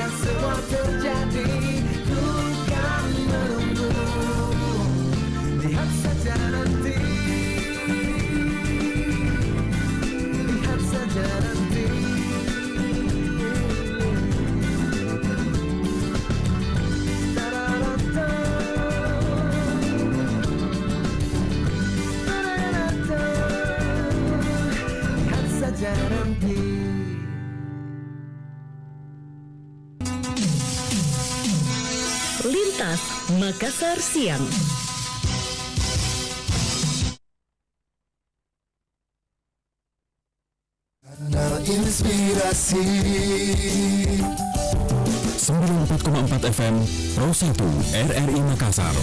biarkan semua terjadi. Ku kan menunggu, lihat saja nanti, lihat saja nanti. Lihat saja nanti. Lintas Makassar Siang. Kanal Inspirasi 94,4 FM Pro 1 RRI Makassar.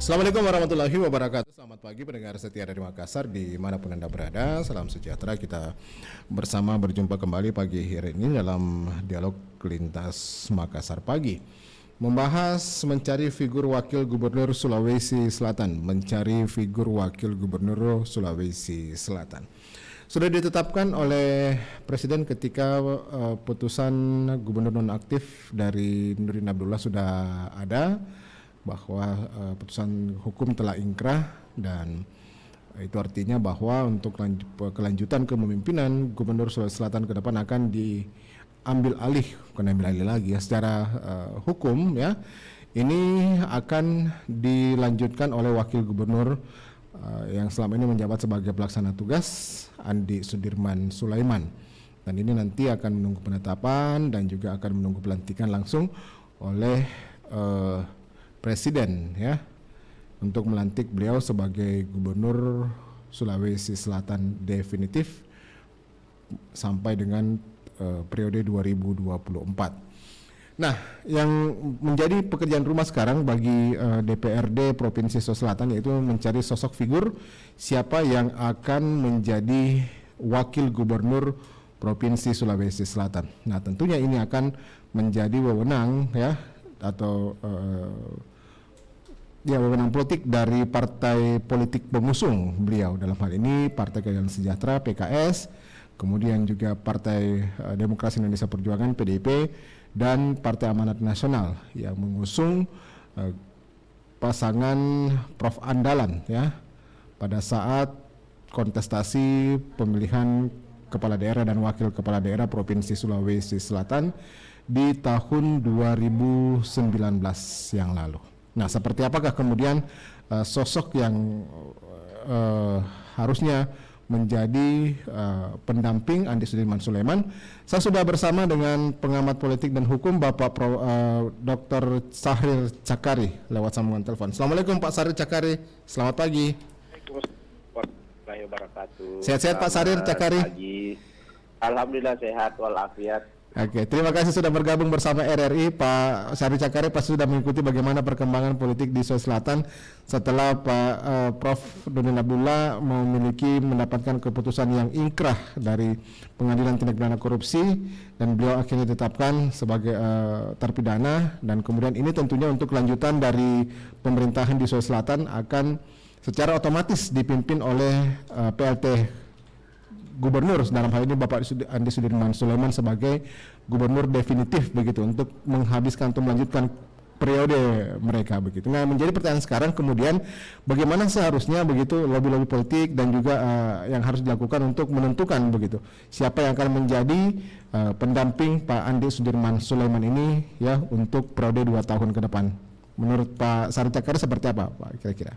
Assalamualaikum warahmatullahi wabarakatuh. Selamat pagi pendengar setia dari Makassar dimanapun Anda berada. Salam sejahtera. Kita bersama berjumpa kembali pagi hari ini dalam dialog Lintas Makassar Pagi, membahas mencari figur wakil gubernur Sulawesi Selatan. Mencari figur wakil gubernur Sulawesi Selatan sudah ditetapkan oleh Presiden ketika putusan gubernur nonaktif dari Nurdin Abdullah sudah ada, bahwa putusan hukum telah ingkrah, dan itu artinya bahwa untuk kelanjutan kepemimpinan Gubernur Sulawesi Selatan ke depan akan diambil alih, bukan ambil alih lagi ya, secara hukum ya. Ini akan dilanjutkan oleh Wakil Gubernur yang selama ini menjabat sebagai pelaksana tugas, Andi Sudirman Sulaiman. Dan ini nanti akan menunggu penetapan dan juga akan menunggu pelantikan langsung oleh Presiden ya, untuk melantik beliau sebagai Gubernur Sulawesi Selatan definitif sampai dengan periode 2024. Nah, yang menjadi pekerjaan rumah sekarang bagi DPRD Provinsi Sulawesi Selatan yaitu mencari sosok figur siapa yang akan menjadi Wakil Gubernur Provinsi Sulawesi Selatan. Nah, tentunya ini akan menjadi wewenang ya, atau wewenang politik dari partai politik pengusung beliau, dalam hal ini Partai Keadilan Sejahtera PKS, kemudian juga Partai Demokrasi Indonesia Perjuangan PDIP, dan Partai Amanat Nasional yang mengusung pasangan Prof Andalan ya pada saat kontestasi pemilihan kepala daerah dan wakil kepala daerah Provinsi Sulawesi Selatan di tahun 2019 yang lalu. Nah, seperti apakah kemudian sosok yang harusnya menjadi pendamping Andi Sudirman Sulaiman? Saya sudah bersama dengan pengamat politik dan hukum Bapak Dr. Sahrir Cakari lewat sambungan telepon. Assalamualaikum Pak Sahrir Cakari, selamat pagi. Warahmatullahi wabarakatuh. Sehat-sehat Pak Sahrir Cakari? Pagi. Alhamdulillah sehat walafiat. Oke, terima kasih sudah bergabung bersama RRI. Pak Sahrir Cakari pasti sudah mengikuti bagaimana perkembangan politik di Sulawesi Selatan setelah Pak Prof Nurdin Abdullah mendapatkan keputusan yang ingkrah dari Pengadilan Tindak Pidana Korupsi, dan beliau akhirnya ditetapkan sebagai terpidana. Dan kemudian ini tentunya untuk kelanjutan dari pemerintahan di Sulawesi Selatan akan secara otomatis dipimpin oleh PLT Gubernur, dalam hal ini Bapak Andi Sudirman Sulaiman sebagai gubernur definitif begitu, untuk menghabiskan atau melanjutkan periode mereka begitu. Nah, menjadi pertanyaan sekarang kemudian bagaimana seharusnya begitu lobby-lobby politik dan juga yang harus dilakukan untuk menentukan begitu siapa yang akan menjadi pendamping Pak Andi Sudirman Sulaiman ini ya untuk periode 2 tahun ke depan. Menurut Pak Sahrir Cakari seperti apa Pak kira-kira?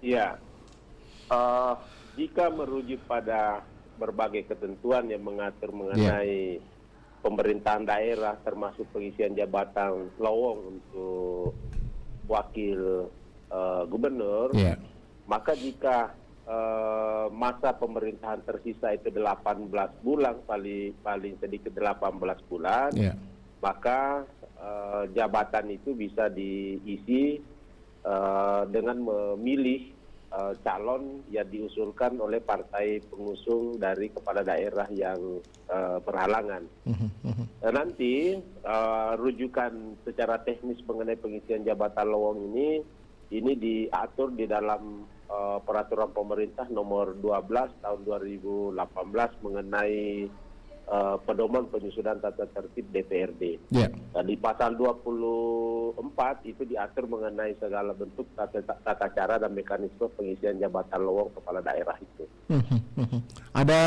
Iya. Jika merujuk pada berbagai ketentuan yang mengatur mengenai pemerintahan daerah termasuk pengisian jabatan lowong untuk wakil gubernur, maka jika masa pemerintahan tersisa itu 18 bulan, paling sedikit 18 bulan, maka jabatan itu bisa diisi dengan memilih calon yang diusulkan oleh partai pengusung dari kepala daerah yang berhalangan. Nanti rujukan secara teknis mengenai pengisian jabatan lowong ini diatur di dalam peraturan pemerintah nomor 12 tahun 2018 mengenai pedoman penyusunan tata tertib DPRD. Ya. Nah, di pasal 24 itu diatur mengenai segala bentuk tata cara dan mekanisme pengisian jabatan lowong kepala daerah itu. Ada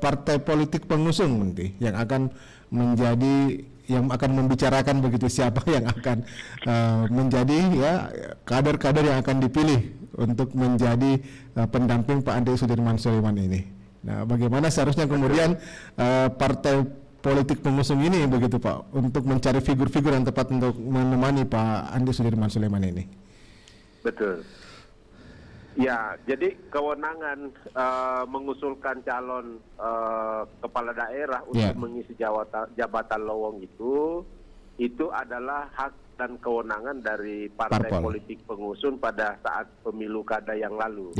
partai politik pengusung nanti yang akan membicarakan begitu siapa yang akan menjadi ya kader-kader yang akan dipilih untuk menjadi pendamping Pak Andi Sudirman Sulaiman ini. Nah, bagaimana seharusnya kemudian partai politik pengusung ini begitu Pak untuk mencari figur-figur yang tepat untuk menemani Pak Andi Sudirman Sulaiman ini? Betul. Ya, jadi kewenangan mengusulkan calon kepala daerah untuk mengisi jabatan lowong itu adalah hak dan kewenangan dari partai politik pengusung pada saat pemilu kada yang lalu.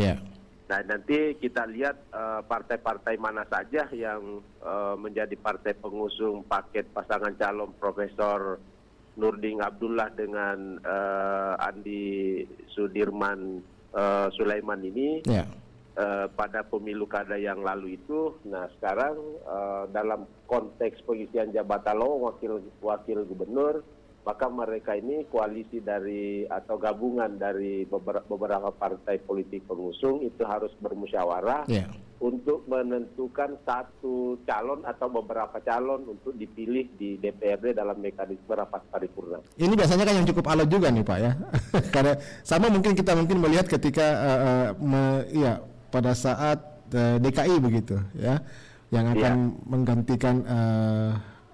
Nah, nanti kita lihat partai-partai mana saja yang menjadi partai pengusung paket pasangan calon Profesor Nurdin Abdullah dengan Andi Sudirman Sulaiman ini pada pemilu kada yang lalu itu. Nah, sekarang dalam konteks pengisian jabatan lowong wakil gubernur, maka mereka ini koalisi dari atau gabungan dari beberapa partai politik pengusung itu harus bermusyawarah untuk menentukan satu calon atau beberapa calon untuk dipilih di DPRD dalam mekanisme rapat paripurna. Ini biasanya kan yang cukup alot juga nih Pak ya, karena sama mungkin kita melihat ketika pada saat DKI begitu ya, yang akan menggantikan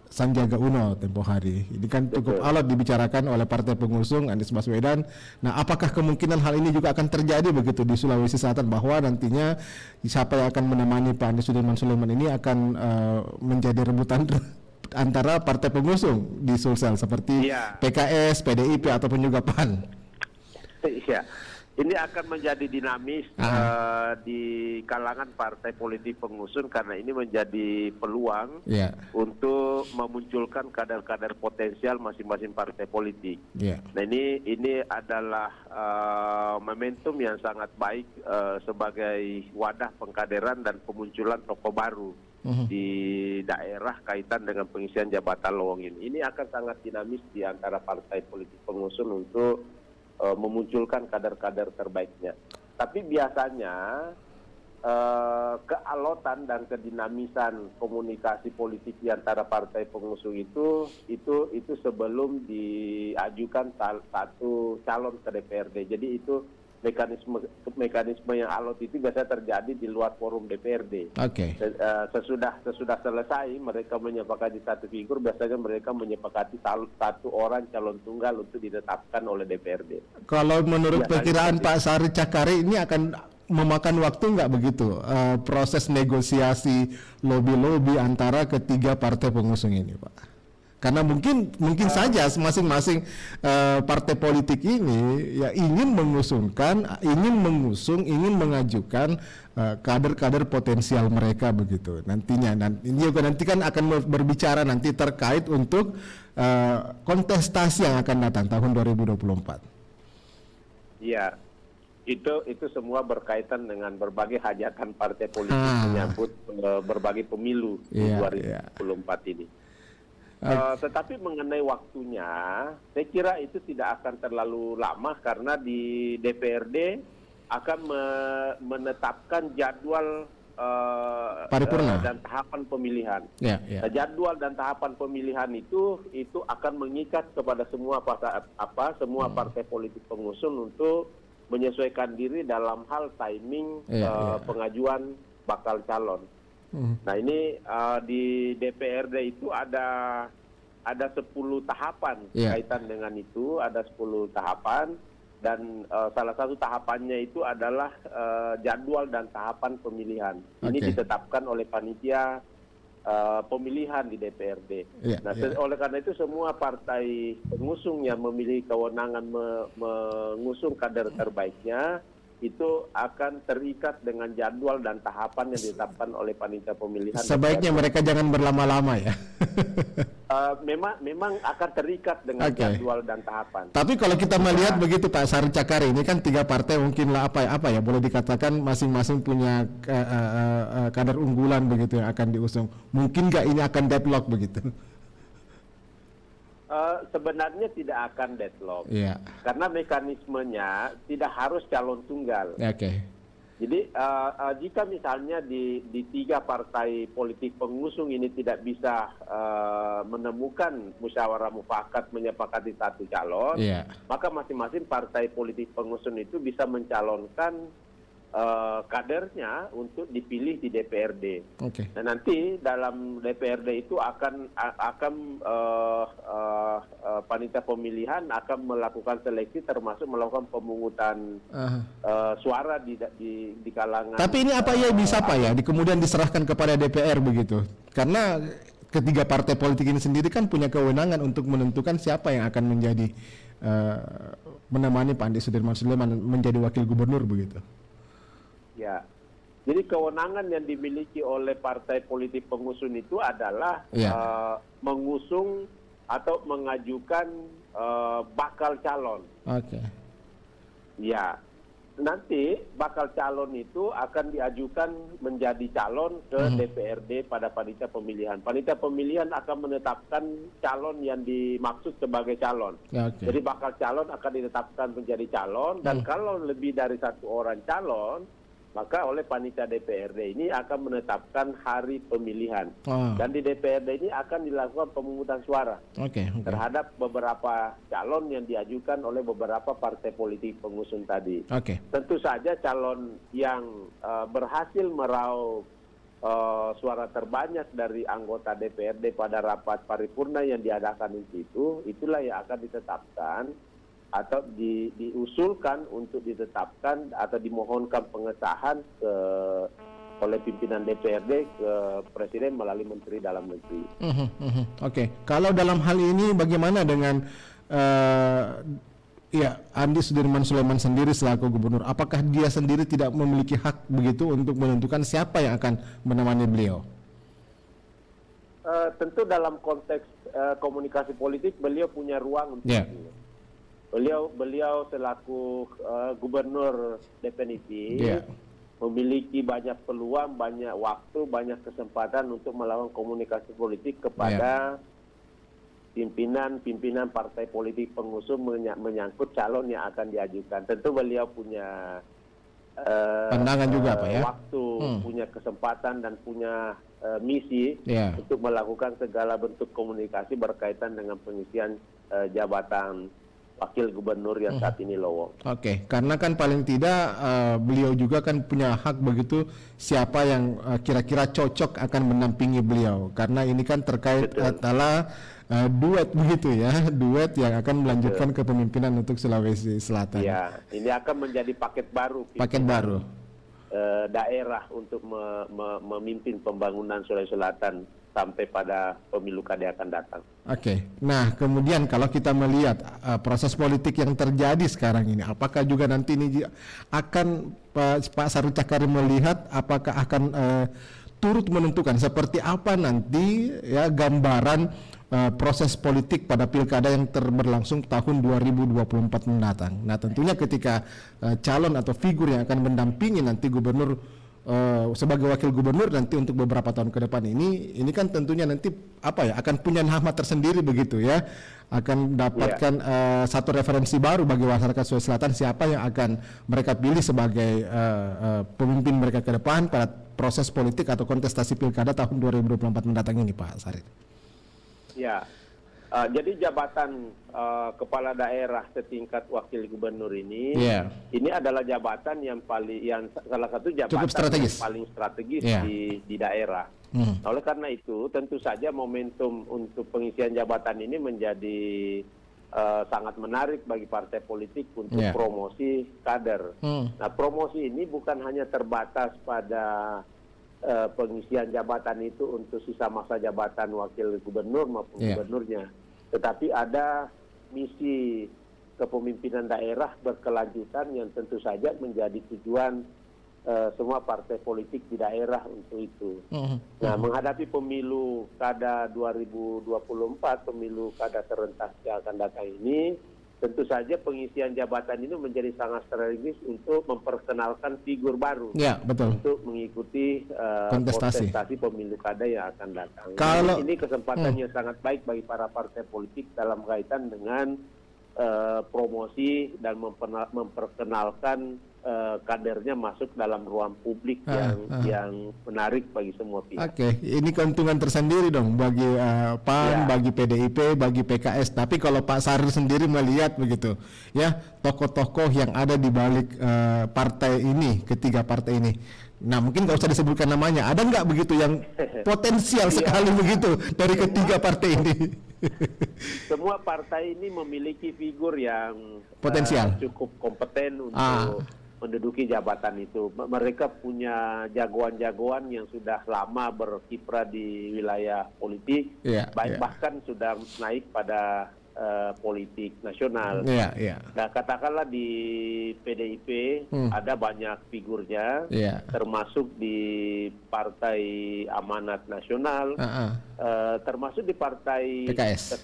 Sandiaga Uno tempo hari. Ini kan cukup alot dibicarakan oleh partai pengusung Anies Baswedan. Nah, apakah kemungkinan hal ini juga akan terjadi begitu di Sulawesi Selatan, bahwa nantinya siapa yang akan menemani Pak Andi Sudirman Sulaiman ini akan menjadi rebutan antara partai pengusung di Sulsel seperti PKS, PDIP ataupun juga PAN? Iya. Ini akan menjadi dinamis di kalangan partai politik pengusung karena ini menjadi peluang untuk memunculkan kader-kader potensial masing-masing partai politik. Nah, ini adalah momentum yang sangat baik sebagai wadah pengkaderan dan pemunculan tokoh baru di daerah kaitan dengan pengisian jabatan lowong ini. Ini akan sangat dinamis di antara partai politik pengusung untuk memunculkan kader-kader terbaiknya. Tapi biasanya kealotan dan kedinamisan komunikasi politik di antara partai pengusung itu sebelum diajukan satu calon ke DPRD. Jadi itu mekanisme yang alot itu biasa terjadi di luar forum DPRD. Sesudah selesai mereka menyepakati satu figur, biasanya mereka menyepakati satu orang calon tunggal untuk ditetapkan oleh DPRD. Kalau menurut perkiraan Pak Sari Cakari ini akan memakan waktu nggak begitu proses negosiasi lobby antara ketiga partai pengusung ini, Pak? Karena mungkin saja masing-masing partai politik ini ya ingin mengusung, ingin mengajukan kader-kader potensial mereka begitu nantinya. Dan ini juga nanti kan akan berbicara nanti terkait untuk kontestasi yang akan datang tahun 2024. Iya. Itu semua berkaitan dengan berbagai hajatan partai politik menyambut berbagai pemilu di 2024 ini. Tetapi mengenai waktunya, saya kira itu tidak akan terlalu lama karena di DPRD akan menetapkan jadwal paripurna dan tahapan pemilihan. Nah, jadwal dan tahapan pemilihan itu akan mengikat kepada semua partai politik pengusung untuk menyesuaikan diri dalam hal timing pengajuan bakal calon. Nah, ini di DPRD itu ada 10 tahapan kaitan dengan itu, ada 10 tahapan dan salah satu tahapannya itu adalah jadwal dan tahapan pemilihan. Ini ditetapkan oleh panitia pemilihan di DPRD. Oleh karena itu semua partai pengusung yang memiliki kewenangan mengusung kader terbaiknya itu akan terikat dengan jadwal dan tahapan yang ditetapkan oleh panitia pemilihan. Sebaiknya mereka jangan berlama-lama ya. Memang akan terikat dengan jadwal dan tahapan. Tapi kalau kita melihat begitu Pak Sari Cakari, ini kan 3 partai mungkin lah apa ya boleh dikatakan masing-masing punya kadar unggulan begitu yang akan diusung. Mungkin nggak ini akan deadlock begitu? Sebenarnya tidak akan deadlock, karena mekanismenya tidak harus calon tunggal. Jadi jika misalnya di 3 partai politik pengusung ini tidak bisa menemukan musyawarah mufakat menyepakati satu calon, maka masing-masing partai politik pengusung itu bisa mencalonkan kadernya untuk dipilih di DPRD. Dan nanti dalam DPRD itu akan panitia pemilihan akan melakukan seleksi termasuk melakukan pemungutan suara di kalangan. Tapi ini apa ya bisa Pak ya kemudian diserahkan kepada DPR begitu? Karena ketiga partai politik ini sendiri kan punya kewenangan untuk menentukan siapa yang akan menjadi menemani Pak Andi Sudirman Sulaiman menjadi wakil gubernur begitu. Ya, jadi kewenangan yang dimiliki oleh partai politik pengusung itu adalah mengusung atau mengajukan bakal calon. Ya, nanti bakal calon itu akan diajukan menjadi calon ke DPRD pada panitia pemilihan. Panitia pemilihan akan menetapkan calon yang dimaksud sebagai calon. Jadi bakal calon akan ditetapkan menjadi calon dan kalau lebih dari 1 orang calon, maka oleh panitia DPRD ini akan menetapkan hari pemilihan. Dan di DPRD ini akan dilakukan pemungutan suara terhadap beberapa calon yang diajukan oleh beberapa partai politik pengusung tadi. Tentu saja calon yang berhasil meraup suara terbanyak dari anggota DPRD pada rapat paripurna yang diadakan itu, itulah yang akan ditetapkan atau diusulkan untuk ditetapkan atau dimohonkan pengesahan oleh pimpinan DPRD ke Presiden melalui Menteri Dalam Negeri. Kalau dalam hal ini bagaimana dengan Andi Sudirman Sulaiman sendiri selaku gubernur? Apakah dia sendiri tidak memiliki hak begitu untuk menentukan siapa yang akan menemani beliau? Tentu dalam konteks komunikasi politik beliau punya ruang untuk itu. Beliau selaku gubernur definitif memiliki banyak peluang, banyak waktu, banyak kesempatan untuk melakukan komunikasi politik kepada pimpinan partai politik pengusung menyangkut calon yang akan diajukan. Tentu beliau punya pandangan juga Pak ya. Waktu, punya kesempatan dan punya misi untuk melakukan segala bentuk komunikasi berkaitan dengan pengisian jabatan wakil gubernur yang saat ini lowong. Karena kan paling tidak beliau juga kan punya hak begitu siapa yang kira-kira cocok akan mendampingi beliau. Karena ini kan terkait adalah duet begitu ya, duet yang akan melanjutkan kepemimpinan untuk Sulawesi Selatan. Ya, ini akan menjadi paket baru. Daerah untuk memimpin pembangunan Sulawesi Selatan sampai pada pemilu kada akan datang. Nah kemudian kalau kita melihat proses politik yang terjadi sekarang ini, apakah juga nanti ini akan Pak Sari Cakari melihat apakah akan turut menentukan seperti apa nanti ya gambaran proses politik pada pilkada yang berlangsung tahun 2024 mendatang. Nah tentunya ketika calon atau figur yang akan mendampingi nanti gubernur sebagai wakil gubernur nanti untuk beberapa tahun ke depan ini kan tentunya nanti akan punya nama tersendiri begitu ya, akan mendapatkan satu referensi baru bagi masyarakat Sulawesi Selatan siapa yang akan mereka pilih sebagai pemimpin mereka ke depan pada proses politik atau kontestasi pilkada tahun 2024 mendatang ini Pak Sari. Jadi jabatan kepala daerah setingkat wakil gubernur ini adalah jabatan yang salah satu jabatan yang paling strategis di daerah. Oleh karena itu tentu saja momentum untuk pengisian jabatan ini menjadi sangat menarik bagi partai politik untuk promosi kader. Nah promosi ini bukan hanya terbatas pada pengisian jabatan itu untuk sisa masa jabatan wakil gubernur maupun gubernurnya, tetapi ada misi kepemimpinan daerah berkelanjutan yang tentu saja menjadi tujuan semua partai politik di daerah untuk itu. Nah, menghadapi pemilu kada 2024, pemilu kada serentak yang akan datang ini, tentu saja pengisian jabatan ini menjadi sangat strategis untuk memperkenalkan figur baru. Ya, betul. Untuk mengikuti Kontestasi pemilu kada yang akan datang. Kalau- Ini kesempatan yang sangat baik bagi para partai politik dalam kaitan dengan promosi dan memperkenalkan kadernya masuk dalam ruang publik yang menarik bagi semua pihak. Oke, ini keuntungan tersendiri dong bagi PAN, Ya. bagi PDIP, bagi PKS. Tapi kalau Pak Sarir sendiri melihat begitu, ya tokoh-tokoh yang ada di balik partai ini, ketiga partai ini. Nah, mungkin nggak usah disebutkan namanya. Ada nggak begitu yang potensial sekali begitu dari ketiga partai ini? Semua partai ini memiliki figur yang Potensial. cukup kompeten untuk menduduki jabatan itu. Mereka punya jagoan-jagoan yang sudah lama berkiprah di wilayah politik, Iya, iya. bahkan sudah naik pada politik nasional. Iya, iya. Nah, katakanlah di PDIP ada banyak figurnya, Iya. termasuk di Partai Amanat Nasional, termasuk di Partai PKS.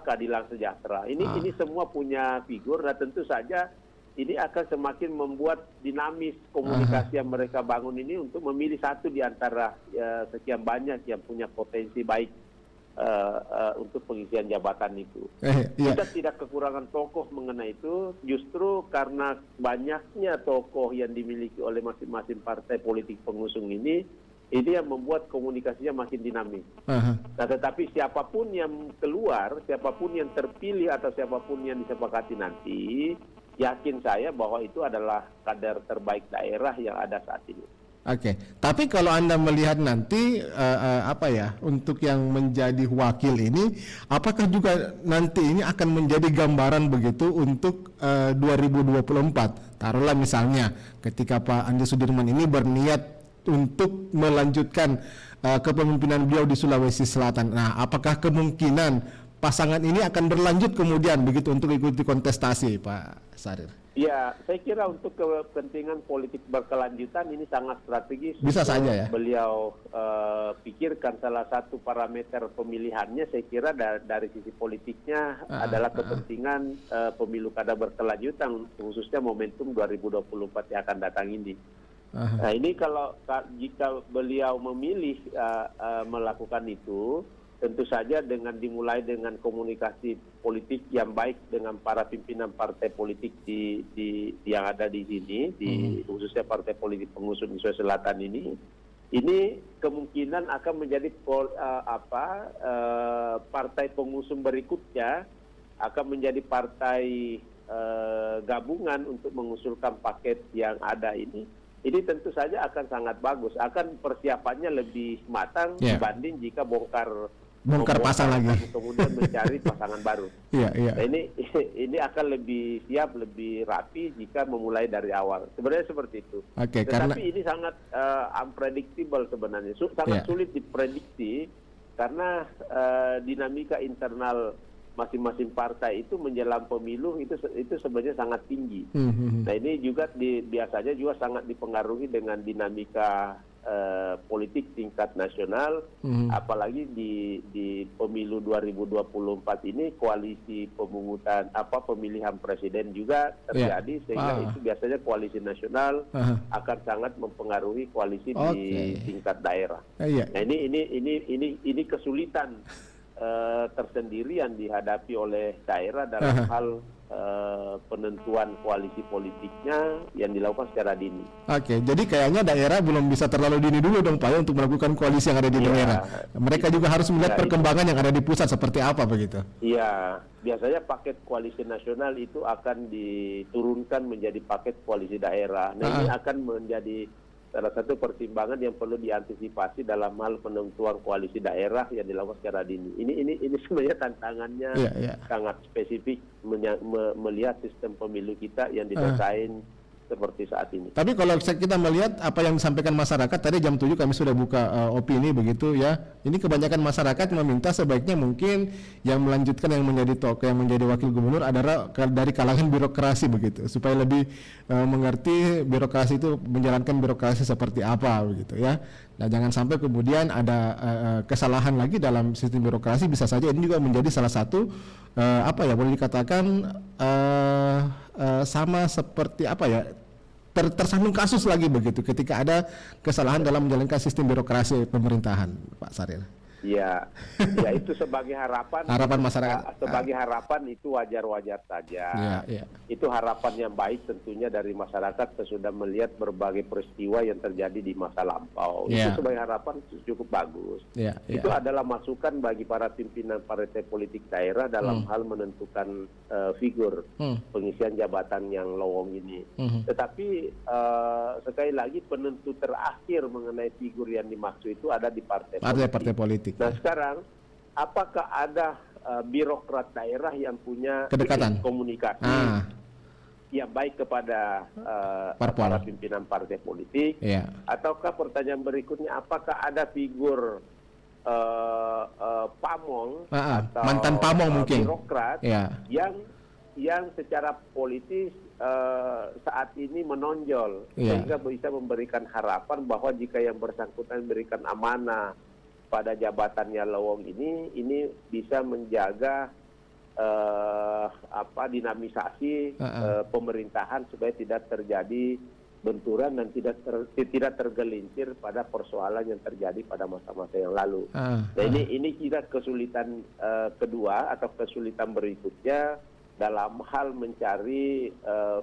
Keadilan Sejahtera. Ini semua punya figur, dan tentu saja ini akan semakin membuat dinamis komunikasi yang mereka bangun ini untuk memilih satu di antara sekian banyak yang punya potensi baik untuk pengisian jabatan itu. Iya. Kita tidak kekurangan tokoh mengenai itu, justru karena banyaknya tokoh yang dimiliki oleh masing-masing partai politik pengusung ini yang membuat komunikasinya makin dinamis. Nah, tetapi siapapun yang keluar, siapapun yang terpilih atau siapapun yang disepakati nanti, yakin saya bahwa itu adalah kader terbaik daerah yang ada saat ini. Oke, tapi kalau Anda melihat nanti untuk yang menjadi wakil ini, apakah juga nanti ini akan menjadi gambaran begitu untuk 2024? Taruhlah misalnya ketika Pak Andi Sudirman ini berniat untuk melanjutkan kepemimpinan beliau di Sulawesi Selatan. Nah, apakah kemungkinan pasangan ini akan berlanjut kemudian begitu untuk ikuti kontestasi, Pak Sarir? Ya, saya kira untuk kepentingan politik berkelanjutan ini sangat strategis. Bisa saja ya. Beliau pikirkan salah satu parameter pemilihannya, saya kira dari sisi politiknya adalah kepentingan pemilu kada berkelanjutan, khususnya momentum 2024 yang akan datang ini. Nah, ini jika beliau memilih melakukan itu, tentu saja dimulai dengan komunikasi politik yang baik dengan para pimpinan partai politik yang ada di sini, khususnya partai politik pengusung di Sulawesi Selatan ini kemungkinan akan menjadi partai pengusung berikutnya akan menjadi partai gabungan untuk mengusulkan paket yang ada ini. Ini tentu saja akan sangat bagus, akan persiapannya lebih matang dibanding jika bongkar pasang lagi, kemudian mencari pasangan baru. Iya. Nah, ini akan lebih siap, lebih rapi jika memulai dari awal. Sebenarnya seperti itu. Oke, tetapi ini sangat unpredictable sebenarnya, sangat sulit diprediksi karena dinamika internal masing-masing partai itu menjelang pemilu itu sebenarnya sangat tinggi. Nah, ini juga biasanya juga sangat dipengaruhi dengan dinamika politik tingkat nasional, apalagi di pemilu 2024 ini koalisi pemilihan presiden juga terjadi, sehingga itu biasanya koalisi nasional akan sangat mempengaruhi koalisi di tingkat daerah. Nah, ini kesulitan tersendiri yang dihadapi oleh daerah dalam hal penentuan koalisi politiknya yang dilakukan secara dini. Oke, jadi kayaknya daerah belum bisa terlalu dini dulu dong Pak untuk melakukan koalisi yang ada di daerah. Mereka juga harus melihat perkembangan yang ada di pusat seperti apa begitu. Iya, biasanya paket koalisi nasional itu akan diturunkan menjadi paket koalisi daerah. Nah, ini akan menjadi salah satu pertimbangan yang perlu diantisipasi dalam hal penentuan koalisi daerah yang dilakukan secara dini. Ini sebenarnya tantangannya sangat spesifik melihat sistem pemilu kita yang didesain seperti saat ini. Tapi kalau kita melihat apa yang disampaikan masyarakat tadi jam 7 kami sudah buka opini begitu ya, Ini kebanyakan masyarakat meminta sebaiknya mungkin yang melanjutkan yang menjadi tokoh, yang menjadi wakil gubernur adalah dari kalangan birokrasi begitu, supaya lebih mengerti birokrasi itu menjalankan birokrasi seperti apa begitu ya. Nah, jangan sampai kemudian ada kesalahan lagi dalam sistem birokrasi. Bisa saja ini juga menjadi salah satu boleh dikatakan sama seperti tersandung kasus lagi begitu ketika ada kesalahan dalam menjalankan sistem birokrasi pemerintahan, Pak Sahril. Ya, itu sebagai harapan masyarakat. Sebagai harapan itu wajar-wajar saja. Ya. Itu harapan yang baik tentunya dari masyarakat sesudah melihat berbagai peristiwa yang terjadi di masa lampau. Ya. Itu sebagai harapan cukup bagus. Ya. Itu adalah masukan bagi para pimpinan partai politik daerah dalam hal menentukan figur pengisian jabatan yang lowong ini. Tetapi sekali lagi penentu terakhir mengenai figur yang dimaksud itu ada di partai politik. Nah, sekarang apakah ada birokrat daerah yang punya kedekatan komunikasi yang baik kepada para pimpinan partai politik? Ataukah pertanyaan berikutnya, apakah ada figur pamong atau mantan pamong mungkin birokrat yang secara politis saat ini menonjol sehingga bisa memberikan harapan bahwa jika yang bersangkutan memberikan amanah pada jabatannya lowong ini bisa menjaga dinamisasi pemerintahan supaya tidak terjadi benturan dan tidak tergelincir pada persoalan yang terjadi pada masa-masa yang lalu. Nah, ini kita kesulitan kedua atau kesulitan berikutnya dalam hal mencari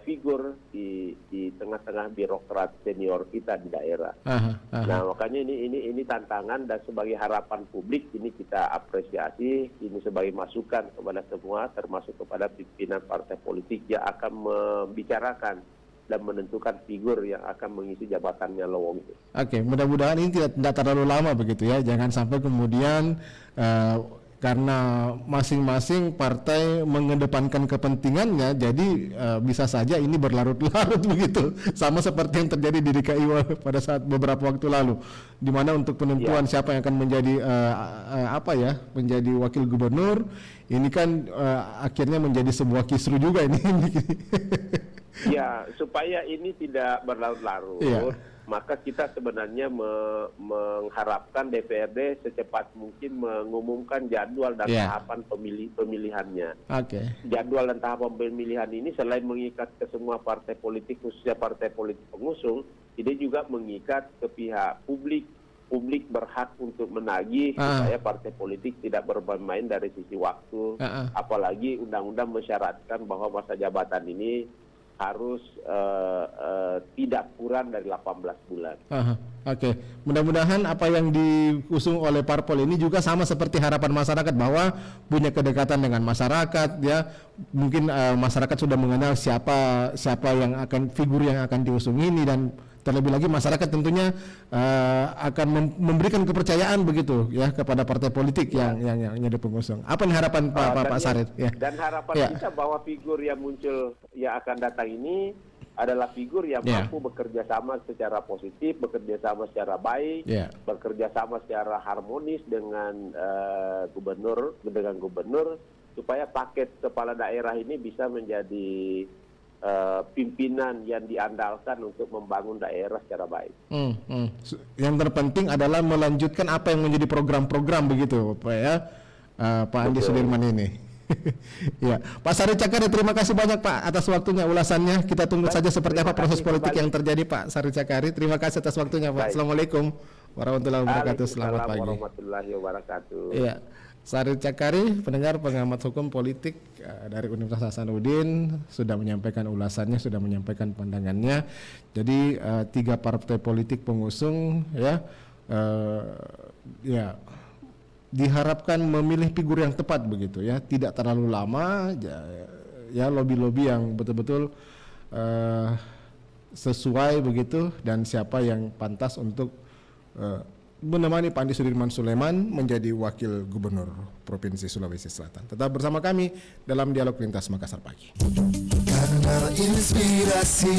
figur di tengah-tengah birokrat senior kita di daerah. Nah, makanya ini tantangan, dan sebagai harapan publik ini kita apresiasi, ini sebagai masukan kepada semua termasuk kepada pimpinan partai politik yang akan membicarakan dan menentukan figur yang akan mengisi jabatannya lowong itu. Oke, mudah-mudahan ini tidak terlalu lama begitu ya. Jangan sampai kemudian karena masing-masing partai mengedepankan kepentingannya, jadi bisa saja ini berlarut-larut begitu, sama seperti yang terjadi di DKI pada saat beberapa waktu lalu, di mana untuk penentuan siapa yang akan menjadi menjadi wakil gubernur, ini kan akhirnya menjadi sebuah kisru juga ini. Ya, supaya ini tidak berlarut-larut. Maka kita sebenarnya mengharapkan DPRD secepat mungkin mengumumkan jadwal dan tahapan pemilihannya. Jadwal dan tahapan pemilihan ini selain mengikat ke semua partai politik, khususnya partai politik pengusung, ini juga mengikat ke pihak publik. Publik berhak untuk menagih supaya partai politik tidak bermain dari sisi waktu. Apalagi undang-undang mensyaratkan bahwa masa jabatan ini harus tidak kurang dari 18 bulan. Mudah-mudahan apa yang diusung oleh parpol ini juga sama seperti harapan masyarakat, bahwa punya kedekatan dengan masyarakat ya. Mungkin masyarakat sudah mengenal siapa yang akan figur yang akan diusung ini, dan terlebih lagi masyarakat tentunya akan memberikan kepercayaan begitu ya kepada partai politik yang jadi pengusung. Apa nih harapan Pak Sahril? Dan harapan kita bahwa figur yang muncul yang akan datang ini adalah figur yang mampu bekerja sama secara positif, bekerja sama secara baik, bekerja sama secara harmonis dengan gubernur, supaya paket kepala daerah ini bisa menjadi pimpinan yang diandalkan untuk membangun daerah secara baik. Yang terpenting adalah melanjutkan apa yang menjadi program-program begitu, Pak ya, Pak Andi Sudirman ini. Ya, Pak Sahril Cakari, terima kasih banyak Pak atas waktunya, ulasannya. Kita tunggu saja seperti apa proses politik yang terjadi, Pak Sahril Cakari. Terima kasih atas waktunya, Pak. Assalamualaikum warahmatullahi wabarakatuh. Selamat pagi. Warahmatullahi wabarakatuh. Iya. Sahril Cakari, pendengar pengamat hukum politik dari Universitas Hasanuddin, sudah menyampaikan ulasannya, sudah menyampaikan pandangannya. Jadi 3 partai politik pengusung diharapkan memilih figur yang tepat begitu ya, tidak terlalu lama ya, lobby-lobby yang betul-betul sesuai begitu, dan siapa yang pantas untuk menemani Pak Andi Sudirman Sulaiman menjadi wakil gubernur Provinsi Sulawesi Selatan. Tetap bersama kami dalam Dialog Lintas Makassar Pagi. Kanal Inspirasi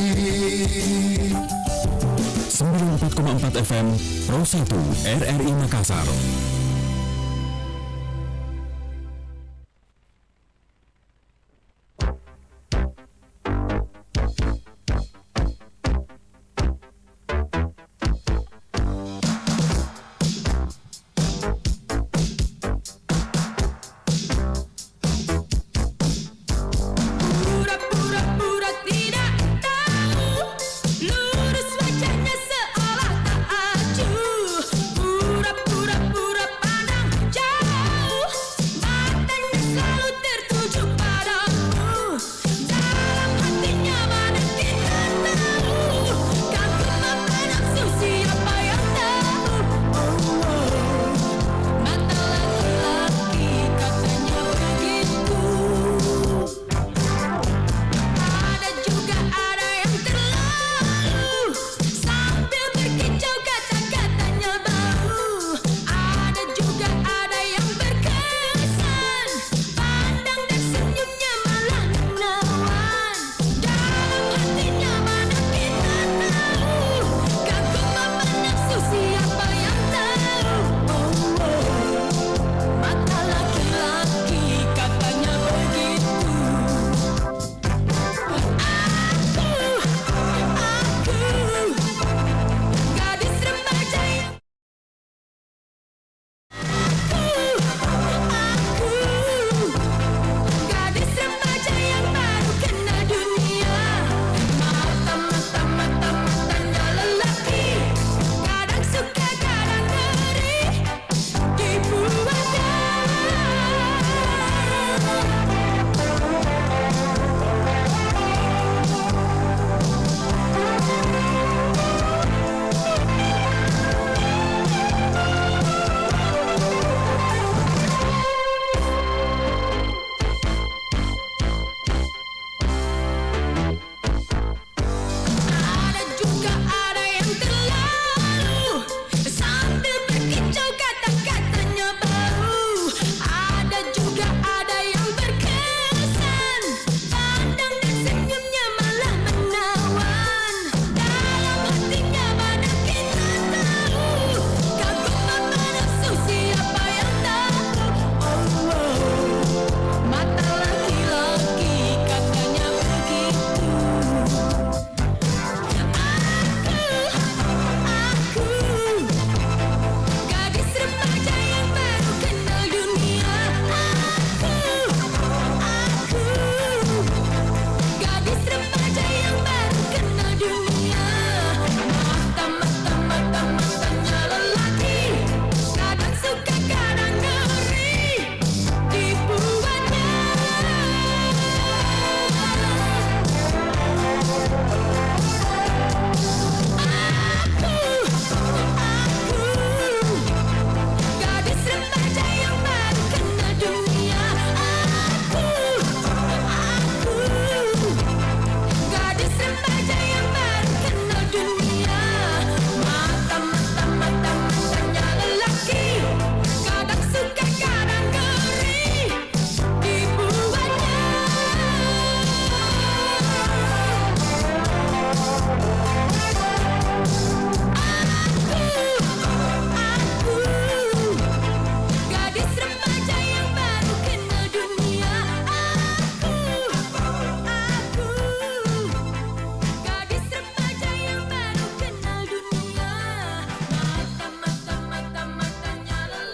94,4 FM Pro 1 RRI Makassar.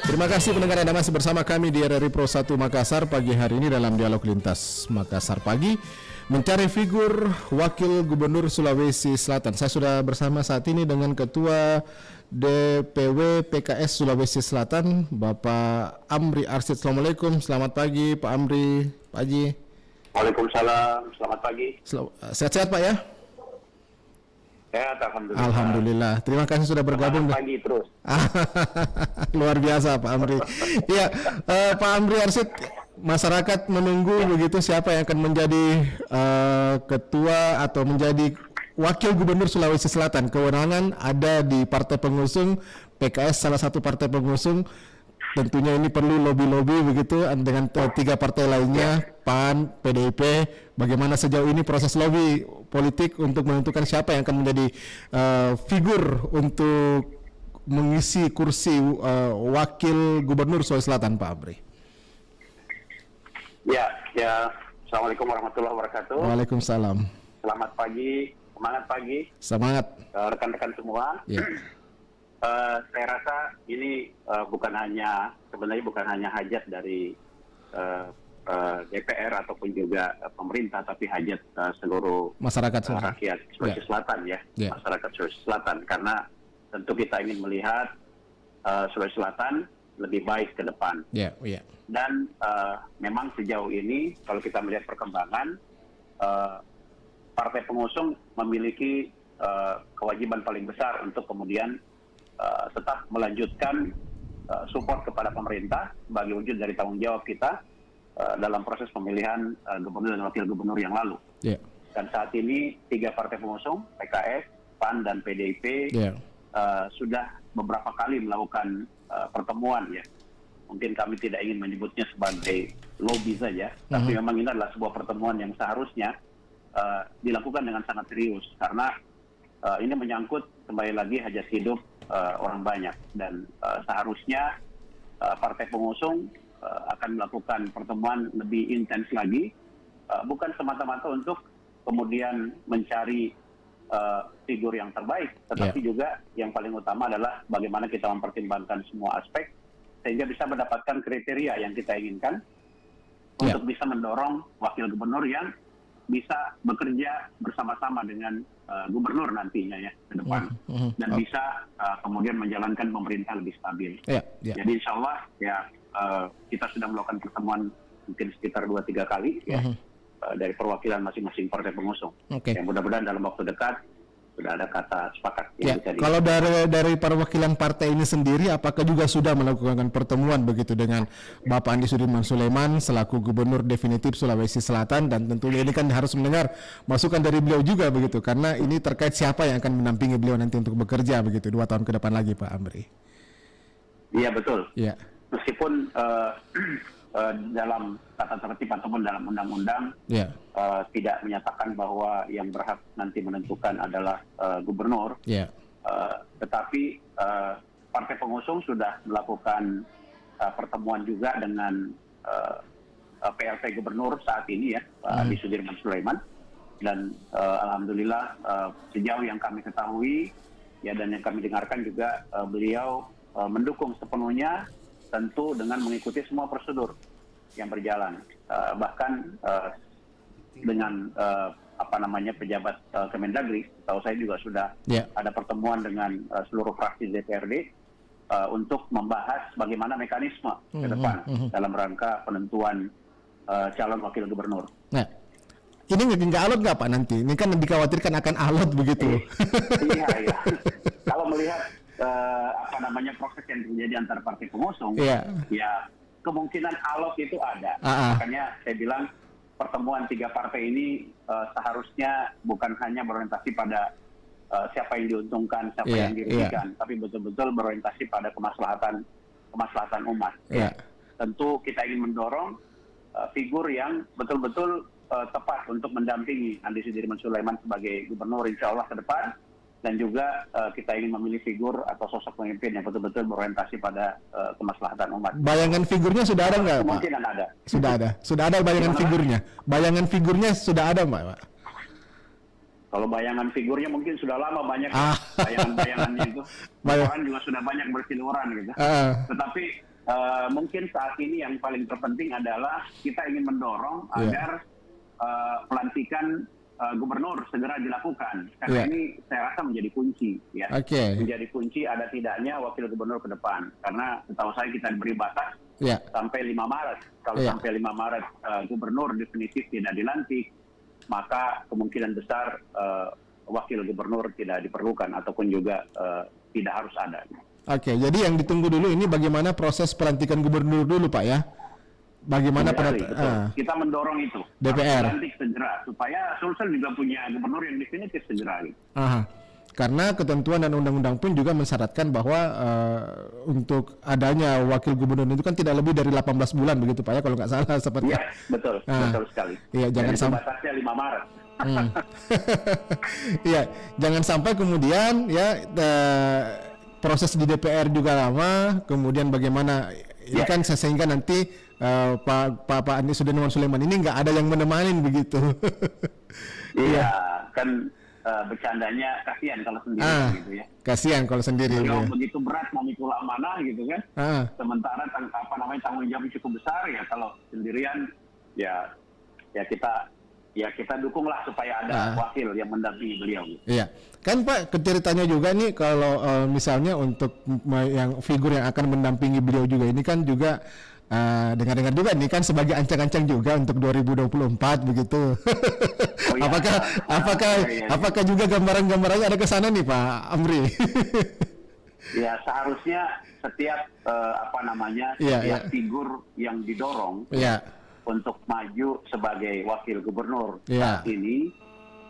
Terima kasih pendengar Anda masih bersama kami di RRI Pro 1 Makassar pagi hari ini dalam dialog lintas Makassar pagi mencari figur wakil gubernur Sulawesi Selatan. Saya sudah bersama saat ini dengan Ketua DPW PKS Sulawesi Selatan, Bapak Amri Arsyid. Assalamualaikum, selamat pagi Pak Amri, Pak Haji. Waalaikumsalam, selamat pagi. Sehat-sehat Pak ya? Sehat, alhamdulillah. Alhamdulillah. Terima kasih sudah bergabung. Selamat pagi terus. Luar biasa Pak Amri. Iya, Pak Amri Arsyid, masyarakat menunggu begitu siapa yang akan menjadi ketua atau menjadi wakil gubernur Sulawesi Selatan. Kewenangan ada di partai pengusung PKS, salah satu partai pengusung. Tentunya ini perlu lobby-lobby begitu dengan tiga partai lainnya, PAN, PDIP. Bagaimana sejauh ini proses lobby politik untuk menentukan siapa yang akan menjadi figur untuk mengisi kursi wakil gubernur Sulawesi Selatan, Pak Amri? Ya. Assalamualaikum warahmatullahi wabarakatuh. Waalaikumsalam. Selamat pagi, semangat pagi. Semangat. Rekan-rekan semua. Ya. Saya rasa ini sebenarnya bukan hanya hajat dari DPR ataupun juga pemerintah, tapi hajat seluruh Masyarakat rakyat Sulawesi Selatan ya, masyarakat Sulawesi Selatan, karena tentu kita ingin melihat Sulawesi Selatan lebih baik ke depan. Dan memang sejauh ini kalau kita melihat perkembangan, partai pengusung memiliki kewajiban paling besar untuk kemudian tetap melanjutkan support kepada pemerintah sebagai wujud dari tanggung jawab kita dalam proses pemilihan gubernur dan wakil gubernur yang lalu. Dan saat ini tiga partai pengusung, PKS, PAN, dan PDIP sudah beberapa kali melakukan pertemuan ya. Mungkin kami tidak ingin menyebutnya sebagai lobby saja, tapi memang ini adalah sebuah pertemuan yang seharusnya dilakukan dengan sangat serius, karena ini menyangkut kembali lagi hajat hidup orang banyak, dan seharusnya partai pengusung akan melakukan pertemuan lebih intens lagi, bukan semata-mata untuk kemudian mencari figur yang terbaik, tetapi juga yang paling utama adalah bagaimana kita mempertimbangkan semua aspek sehingga bisa mendapatkan kriteria yang kita inginkan untuk bisa mendorong wakil gubernur yang bisa bekerja bersama-sama dengan gubernur nantinya ya ke depan, dan bisa kemudian menjalankan pemerintah lebih stabil. Jadi insya Allah ya kita sudah melakukan pertemuan mungkin sekitar 2-3 kali ya dari perwakilan masing-masing partai pengusung. Yang mudah-mudahan dalam waktu dekat sudah ada kata sepakat. Kalau dari perwakilan partai ini sendiri, apakah juga sudah melakukan pertemuan begitu dengan Bapak Andi Sudirman Sulaiman selaku Gubernur definitif Sulawesi Selatan, dan tentunya ini kan harus mendengar masukan dari beliau juga begitu, karena ini terkait siapa yang akan menampingi beliau nanti untuk bekerja begitu 2 tahun ke depan lagi, Pak Amri. Iya betul. Meskipun dalam tata tertib ataupun dalam undang-undang tidak menyatakan bahwa yang berhak nanti menentukan adalah gubernur, tetapi partai pengusung sudah melakukan pertemuan juga dengan PLT gubernur saat ini ya, Pak Andi Sudirman Sulaiman, dan alhamdulillah sejauh yang kami ketahui ya dan yang kami dengarkan juga beliau mendukung sepenuhnya, tentu dengan mengikuti semua prosedur yang berjalan, bahkan dengan pejabat Kemendagri, tahu saya juga sudah ada pertemuan dengan seluruh fraksi DPRD untuk membahas bagaimana mekanisme ke depan dalam rangka penentuan calon wakil gubernur. Nah, ini nggak alot nggak Pak nanti? Ini kan dikhawatirkan akan alot begitu. Iya. Kalau melihat proses yang terjadi antar partai pengusung, ya kemungkinan alot itu ada. Makanya saya bilang pertemuan tiga partai ini seharusnya bukan hanya berorientasi pada siapa yang diuntungkan, siapa yang dirugikan, tapi betul-betul berorientasi pada kemaslahatan umat. Tentu kita ingin mendorong figur yang betul-betul tepat untuk mendampingi Andi Sudirman Sulaiman sebagai gubernur insya Allah ke depan, dan juga kita ingin memilih figur atau sosok pemimpin yang betul-betul berorientasi pada kemaslahatan umat. Bayangan figurnya sudah ada nggak, Pak? Kemungkinan ada. Sudah ada bayangan figurnya. Bayangan figurnya sudah ada, Pak. Kalau bayangan figurnya mungkin sudah lama banyak bayangan-bayangannya itu. Orang juga sudah banyak bersiliweran gitu. Tetapi mungkin saat ini yang paling terpenting adalah kita ingin mendorong agar pelantikan gubernur segera dilakukan, karena ini saya rasa menjadi kunci, ya. Menjadi kunci ada tidaknya wakil gubernur ke depan, karena setahu saya kita diberi batas sampai 5 Maret. Kalau sampai 5 Maret gubernur definitif tidak dilantik, maka kemungkinan besar wakil gubernur tidak diperlukan ataupun juga tidak harus ada. Jadi yang ditunggu dulu ini bagaimana proses pelantikan gubernur dulu, Pak, ya? Bagaimana kita mendorong itu DPR dilantik segera supaya Sulsel juga punya gubernur yang definitif segera. Karena ketentuan dan undang-undang pun juga mensyaratkan bahwa untuk adanya wakil gubernur itu kan tidak lebih dari 18 bulan begitu, Pak, ya, kalau nggak salah seperti. Iya, betul sekali. Iya, jangan sampai batasnya 5 Maret. Iya, jangan sampai kemudian ya proses di DPR juga lama, kemudian bagaimana ini kan sehingga nanti Pak Anies Sulaiman ini nggak ada yang menemani begitu. Iya, kan bercandanya kasihan kalau sendiri gitu ya. Kasihan kalau sendiri. Begitu berat memikul amanah gitu kan. Sementara tanggung jawab cukup besar ya, kalau sendirian ya kita dukunglah supaya ada wakil yang mendampingi beliau. Gitu. Iya. Kan Pak, ceritanya juga nih kalau misalnya untuk yang figur yang akan mendampingi beliau juga ini kan juga dengar-dengar juga ini kan sebagai ancang-ancang juga untuk 2024 begitu. Apakah juga gambaran-gambarannya ada ke sana nih, Pak Amri? Ya, seharusnya setiap setiap figur yang didorong untuk maju sebagai wakil gubernur saat ini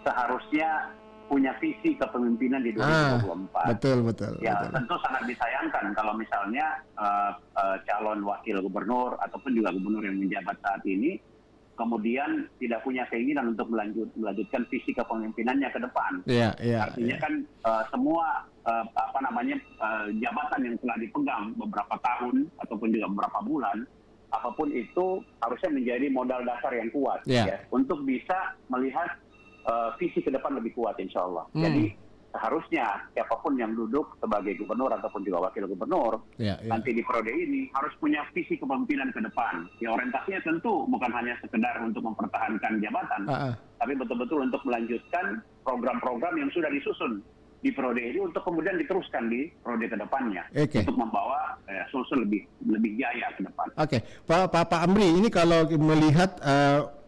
seharusnya punya visi kepemimpinan di 2024. Betul. Ya, tentu sangat disayangkan kalau misalnya calon wakil gubernur ataupun juga gubernur yang menjabat saat ini kemudian tidak punya keinginan untuk melanjutkan visi kepemimpinannya ke depan. Artinya kan semua jabatan yang telah dipegang beberapa tahun ataupun juga beberapa bulan, apapun itu harusnya menjadi modal dasar yang kuat ya, untuk bisa melihat visi ke depan lebih kuat, insya Allah. Jadi seharusnya siapapun yang duduk sebagai gubernur ataupun juga wakil gubernur nanti di periode ini harus punya visi kepemimpinan ke depan. Ya, orientasinya tentu bukan hanya sekedar untuk mempertahankan jabatan, tapi betul-betul untuk melanjutkan program-program yang sudah disusun di periode ini untuk kemudian diteruskan di periode ke depannya untuk membawa Sulsel lebih jaya ke depan. Pak Amri, ini kalau melihat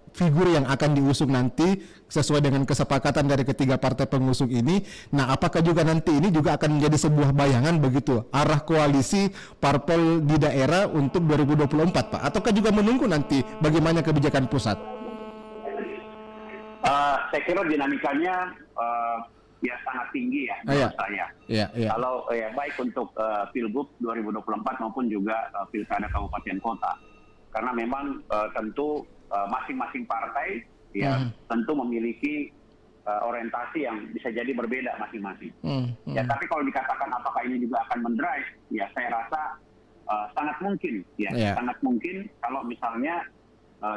figur yang akan diusung nanti sesuai dengan kesepakatan dari ketiga partai pengusung ini, nah apakah juga nanti ini juga akan menjadi sebuah bayangan begitu arah koalisi parpol di daerah untuk 2024, Pak? Ataukah juga menunggu nanti bagaimana kebijakan pusat? Saya kira dinamikanya ya sangat tinggi ya menurut saya. Kalau baik untuk Pilgub 2024 maupun juga Pilkada Kabupaten Kota, karena memang tentu masing-masing partai tentu memiliki orientasi yang bisa jadi berbeda masing-masing. Ya, tapi kalau dikatakan apakah ini juga akan mendrive, ya saya rasa sangat mungkin sangat mungkin kalau misalnya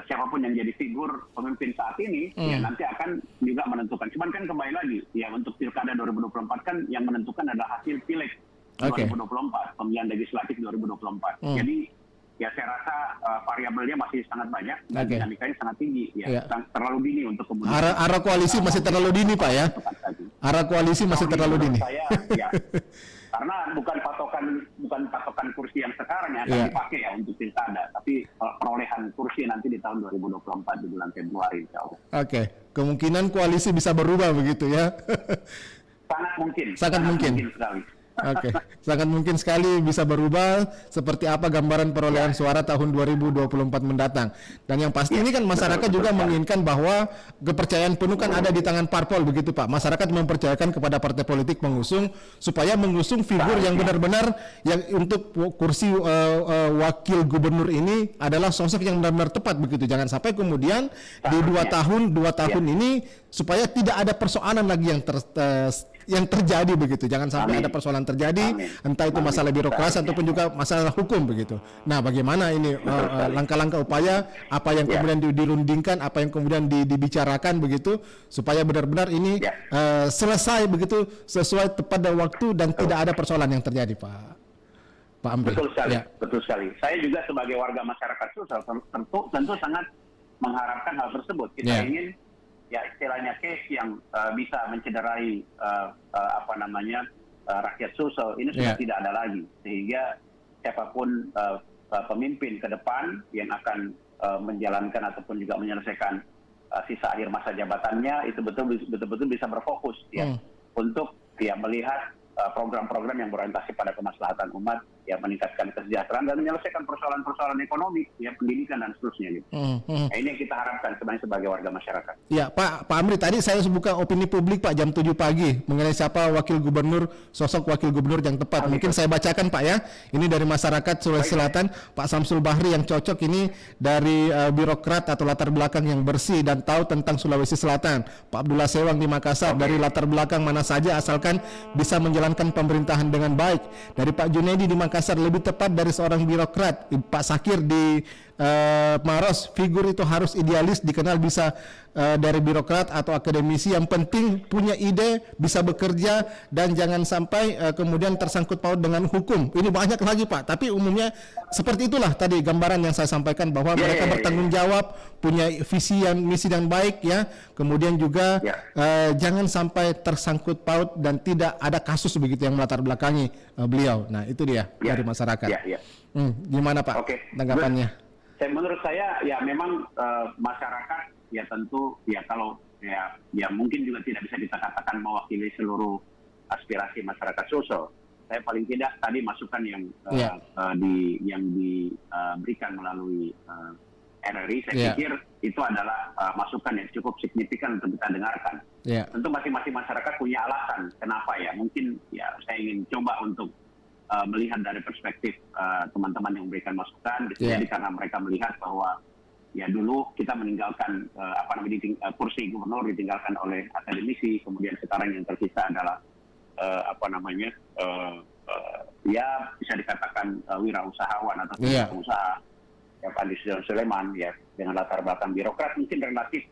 siapapun yang jadi figur pemimpin saat ini ya nanti akan juga menentukan. Cuman kan kembali lagi ya, untuk Pilkada 2024 kan yang menentukan adalah hasil Pileg 2024, pemilihan legislatif 2024. Jadi ya saya rasa variabelnya masih sangat banyak dan dinamikanya sangat tinggi terlalu dini untuk kemudian arah koalisi masih terlalu dini, Pak, ya. Arah koalisi masih terlalu dini. Saya, karena bukan patokan kursi yang sekarang yang akan dipakai ya untuk pilkada, tapi perolehan kursi nanti di tahun 2024 di bulan Februari, insya Allah. Kemungkinan koalisi bisa berubah begitu ya. Sangat mungkin sekali. Sangat mungkin sekali bisa berubah seperti apa gambaran perolehan suara tahun 2024 mendatang. Dan yang pasti ini kan masyarakat juga menginginkan bahwa kepercayaan penuh kan ada di tangan parpol begitu, Pak. Masyarakat mempercayakan kepada partai politik pengusung supaya mengusung figur yang benar-benar yang untuk kursi wakil gubernur ini adalah sosok yang benar-benar tepat begitu. Jangan sampai kemudian di 2 tahun ini supaya tidak ada persoalan lagi yang terjadi begitu. Jangan sampai ada persoalan terjadi, entah itu masalah birokrasi ataupun juga masalah hukum begitu. Nah, bagaimana ini langkah-langkah upaya apa yang kemudian dirundingkan, apa yang kemudian dibicarakan begitu supaya benar-benar ini selesai begitu sesuai tepat waktu dan tidak ada persoalan yang terjadi, Pak. Pak Amri. Betul sekali, betul sekali. Saya juga sebagai warga masyarakat Sulsel tentu sangat mengharapkan hal tersebut. Kita ingin ya istilahnya case yang bisa mencederai rakyat Sulsel ini sudah tidak ada lagi, sehingga siapapun pemimpin ke depan yang akan menjalankan ataupun juga menyelesaikan sisa akhir masa jabatannya itu betul-betul bisa berfokus untuk melihat program-program yang berorientasi pada kemaslahatan umat, meningkatkan kesejahteraan dan menyelesaikan persoalan-persoalan ekonomi, pendidikan dan seterusnya gitu. Nah, ini yang kita harapkan sebagai warga masyarakat. Ya, Pak Amri, tadi saya buka opini publik Pak jam 7 pagi mengenai siapa sosok wakil gubernur yang tepat. Mungkin saya bacakan Pak ya. Ini dari masyarakat Sulawesi Selatan, Pak Samsul Bahri yang cocok ini dari birokrat atau latar belakang yang bersih dan tahu tentang Sulawesi Selatan. Pak Abdullah Sewang di Makassar dari latar belakang mana saja asalkan bisa menjalankan pemerintahan dengan baik. Dari Pak Junedi di Makassar lebih tepat dari seorang birokrat. Pak Sakir di Maros, figur itu harus idealis, dikenal bisa dari birokrat atau akademisi, yang penting punya ide, bisa bekerja dan jangan sampai kemudian tersangkut paut dengan hukum. Ini banyak lagi Pak, tapi umumnya seperti itulah tadi gambaran yang saya sampaikan bahwa mereka bertanggung jawab, punya visi yang misi yang baik ya. Kemudian juga jangan sampai tersangkut paut dan tidak ada kasus begitu yang melatar belakangi beliau. Nah, itu dia dari masyarakat. Gimana Pak tanggapannya? Menurut saya memang masyarakat tentu kalau mungkin juga tidak bisa kita katakan mewakili seluruh aspirasi masyarakat Sulsel. Saya paling tidak tadi masukan yang diberikan melalui RRI, saya pikir itu adalah masukan yang cukup signifikan untuk kita dengarkan. Tentu masing-masing masyarakat punya alasan kenapa mungkin saya ingin coba untuk melihat dari perspektif teman-teman yang memberikan masukan. Jadi karena mereka melihat bahwa dulu kita meninggalkan kursi gubernur ditinggalkan oleh akademisi, kemudian sekarang yang tersisa adalah bisa dikatakan wirausahawan atau pengusaha Pak Andi Sulaiman dengan latar belakang birokrat mungkin relatif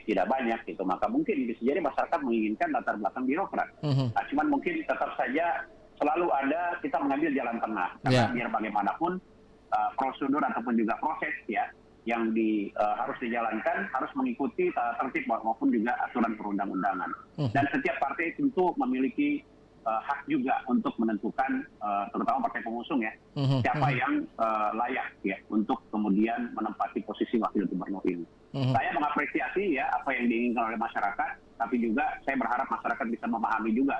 tidak banyak gitu, maka mungkin bisa jadi masyarakat menginginkan latar belakang birokrat. Nah, cuman mungkin tetap saja selalu ada kita mengambil jalan tengah karena biar bagaimanapun prosedur ataupun juga proses yang harus dijalankan harus mengikuti tertib maupun juga aturan perundang-undangan. Dan setiap partai tentu memiliki hak juga untuk menentukan terutama partai pengusung siapa yang layak untuk kemudian menempati posisi wakil gubernur ini. Saya mengapresiasi apa yang diinginkan oleh masyarakat, tapi juga saya berharap masyarakat bisa memahami juga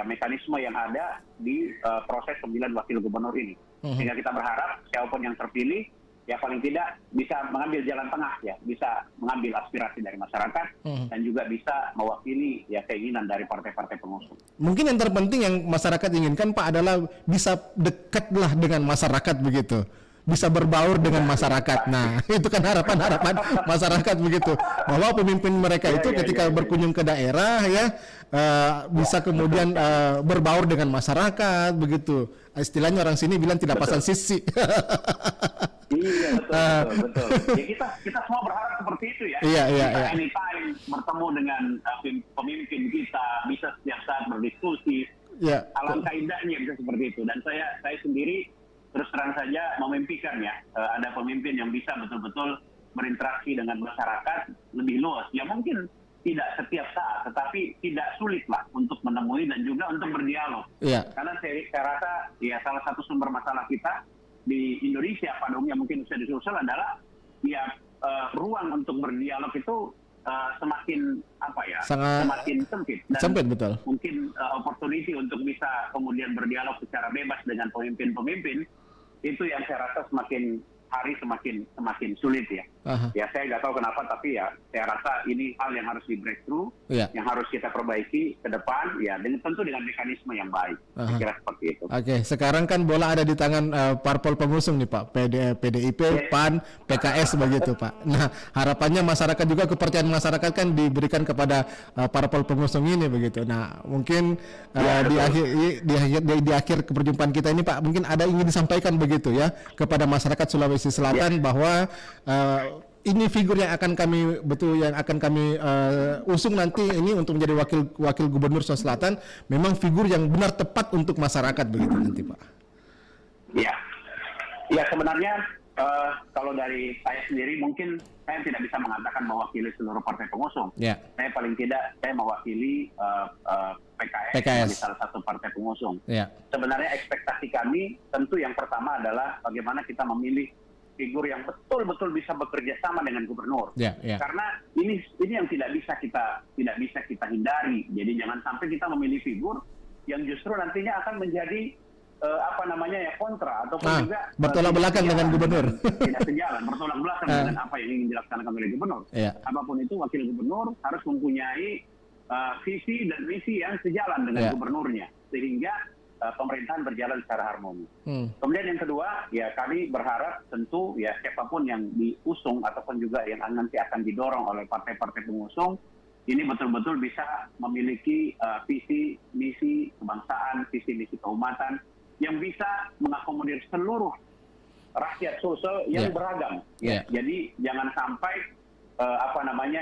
mekanisme yang ada di proses pemilihan wakil gubernur ini. Sehingga kita berharap siapapun yang terpilih paling tidak bisa mengambil jalan tengah, bisa mengambil aspirasi dari masyarakat dan juga bisa mewakili keinginan dari partai-partai pengusung. Mungkin yang terpenting yang masyarakat inginkan Pak adalah bisa dekatlah dengan masyarakat begitu. Bisa berbaur dengan masyarakat. Nah, itu kan harapan-harapan masyarakat begitu. Bahwa pemimpin mereka itu ketika berkunjung ke daerah bisa kemudian berbaur dengan masyarakat begitu. Istilahnya orang sini bilang tidak pasang sisi. Iya, betul. Kita semua berharap seperti itu Kita anytime bertemu dengan pemimpin kita, bisa setiap saat berdiskusi. Alangkah indahnya bisa seperti itu. Dan saya sendiri terus terang saja memimpikan ada pemimpin yang bisa betul-betul berinteraksi dengan masyarakat lebih luas. Mungkin tidak setiap saat, tetapi tidak sulit lah untuk menemui dan juga untuk berdialog. Karena saya rasa salah satu sumber masalah kita di Indonesia pada umumnya mungkin bisa disusul adalah ruang untuk berdialog itu semakin semakin sempit dan sempit, betul. Mungkin opportunity untuk bisa kemudian berdialog secara bebas dengan pemimpin-pemimpin itu yang saya rasa semakin hari semakin sulit saya nggak tahu kenapa, tapi saya rasa ini hal yang harus di breakthrough, yang harus kita perbaiki ke depan tentu dengan mekanisme yang baik. Saya kira seperti itu. Oke, sekarang kan bola ada di tangan parpol pengusung nih Pak, PDIP, PAN, PKS begitu Pak. Nah, harapannya masyarakat juga, kepercayaan masyarakat kan diberikan kepada parpol pengusung ini begitu. Nah, mungkin di akhir perjumpaan kita ini Pak, mungkin ada ingin disampaikan begitu kepada masyarakat Sulawesi Selatan bahwa ini figur yang akan kami usung nanti ini untuk menjadi wakil gubernur Sulawesi Selatan memang figur yang benar tepat untuk masyarakat begitu nanti Pak. Ya sebenarnya kalau dari saya sendiri mungkin saya tidak bisa mengatakan mewakili seluruh partai pengusung. Saya paling tidak saya mewakili PKS sebagai salah satu partai pengusung. Sebenarnya ekspektasi kami tentu yang pertama adalah bagaimana kita memilih figur yang betul-betul bisa bekerja sama dengan gubernur. Karena ini yang tidak bisa kita hindari. Jadi jangan sampai kita memilih figur yang justru nantinya akan menjadi kontra ataupun juga bertolak belakang dengan gubernur. Tidak sejalan, bertolak belakang dengan apa yang ingin dilaksanakan oleh gubernur. Apapun itu wakil gubernur harus mempunyai visi dan misi yang sejalan dengan gubernurnya sehingga pemerintahan berjalan secara harmoni. Kemudian yang kedua, ya kami berharap tentu ya siapapun yang diusung ataupun juga yang nanti akan didorong oleh partai-partai pengusung ini betul-betul bisa memiliki visi misi kebangsaan, visi misi keumatan yang bisa mengakomodir seluruh rakyat Sulsel yang beragam. Jadi jangan sampai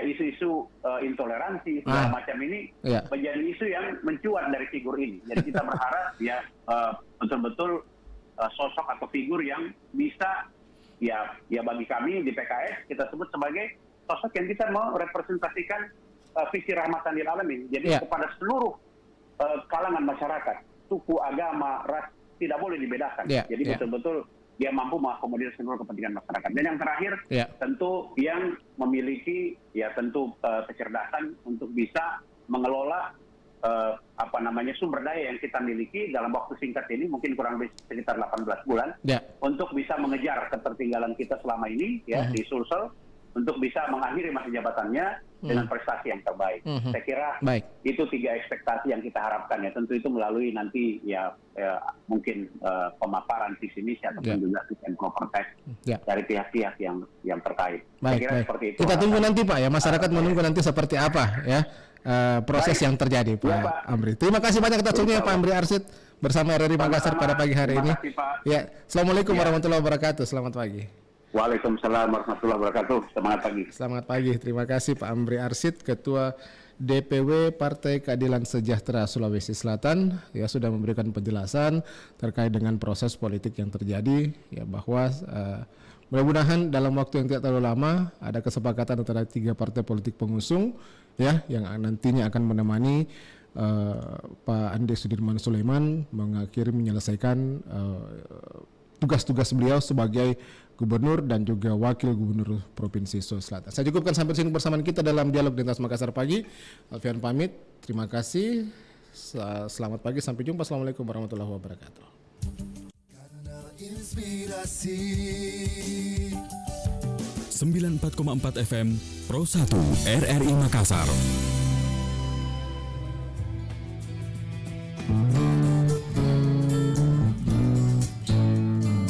isu-isu intoleransi segala macam ini menjadi isu yang mencuat dari figur ini. Jadi kita berharap ya betul-betul sosok atau figur yang bisa ya bagi kami di PKS kita sebut sebagai sosok yang bisa merepresentasikan visi rahmatan lil alamin. Jadi kepada seluruh kalangan masyarakat, suku, agama, ras tidak boleh dibedakan. Jadi betul-betul dia mampu mengakomodir seluruh kepentingan masyarakat. Dan yang terakhir, tentu yang memiliki tentu kecerdasan untuk bisa mengelola sumber daya yang kita miliki dalam waktu singkat ini, mungkin kurang lebih sekitar 18 bulan, untuk bisa mengejar ketertinggalan kita selama ini di Sulsel, untuk bisa mengakhiri masa jabatannya dengan prestasi yang terbaik. Saya kira itu 3 ekspektasi yang kita harapkan ya. Tentu itu melalui nanti mungkin pemaparan visi misi ataupun juga fit and proper test dari pihak-pihak yang terkait. Saya kira seperti itu. Kita tunggu nanti Pak ya, masyarakat menunggu nanti seperti apa ya proses yang terjadi Pak Amri. Terima kasih banyak atas waktunya Pak Amri Arsyid bersama RRI Makassar pada pagi hari ini. Assalamualaikum warahmatullahi wabarakatuh. Selamat pagi. Waalaikumsalam warahmatullahi wabarakatuh. Selamat pagi. Selamat pagi. Terima kasih Pak Amri Arsyid, Ketua DPW Partai Keadilan Sejahtera Sulawesi Selatan, ya sudah memberikan penjelasan terkait dengan proses politik yang terjadi, ya bahwa mudah-mudahan dalam waktu yang tidak terlalu lama ada kesepakatan antara 3 partai politik pengusung, ya yang nantinya akan menemani Pak Andi Sudirman Sulaiman menyelesaikan tugas-tugas beliau sebagai Gubernur dan juga Wakil Gubernur Provinsi Sulawesi Selatan. Saya cukupkan sampai sini persamaan kita dalam Dialog Lintas Makassar Pagi. Alfian pamit, terima kasih. Selamat pagi, sampai jumpa. Assalamualaikum warahmatullahi wabarakatuh. Karena inspirasi 94,4 FM Pro 1 RRI Makassar.